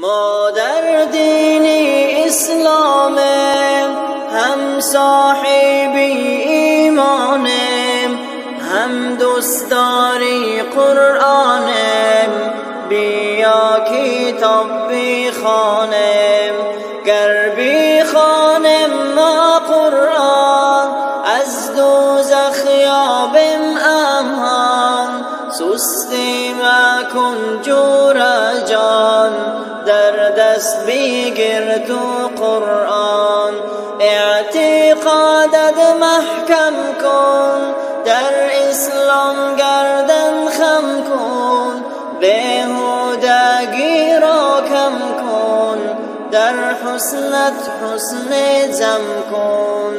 ما در دین اسلام هم صاحبی ایمانم، هم دوستداری قرآنم. بیا کتاب بخوانم، گر بخوانم ما قرآن، از دوزخ یابم امان. سستی مکن جور جان، در دست بگیر تو قرآن. اعتقادت محکم کن، در اسلام گردن خم کن. بیهودگی را کم کن، در حسنت حسن جم کن.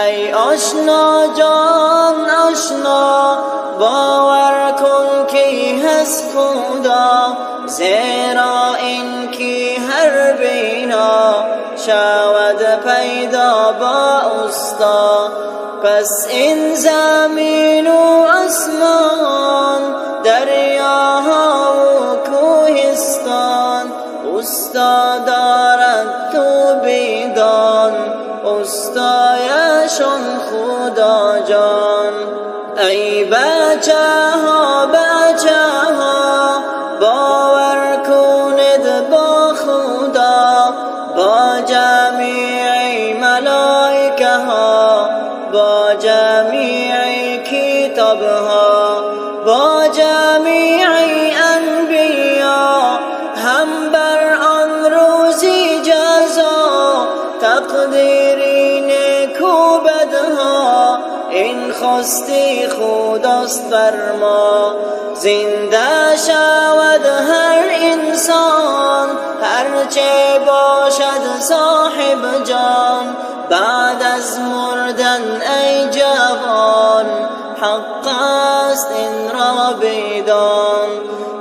ای آشنا جان آشنا، باور کن که هست خدا. زیرا این که هر بینا شود پیدا با استا. پس این زمین و آسمان، دریاها و کوهستان، استا دارد تو بیدان، استایشان خدا جان. ای بچه ها باور کنید با خدا، با جمیع ملائکه ها، با جمیع کتاب ها، با جمیع انبیا. هم بر آن روزی جزا، تقدیری نیکو بدها. این خواستی خداست بر ما، زنده شود هر انسان، هرچه باشد صاحب جان. بعد از مردن ای جوان، حق است این را بدان.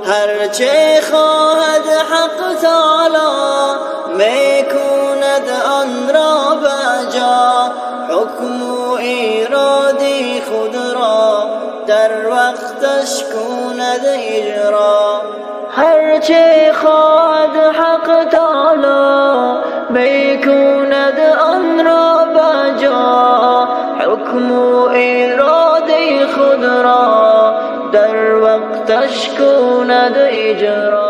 هرچه خواهد حق تعالی، میکند آن را بجا. حکم و ایرادی خود را، در وقتش کند اجرا. هرچه خواهد حق تعالی، میکند آن را بجا. حکم و ایرادی خود را، در وقتش کند اجرا.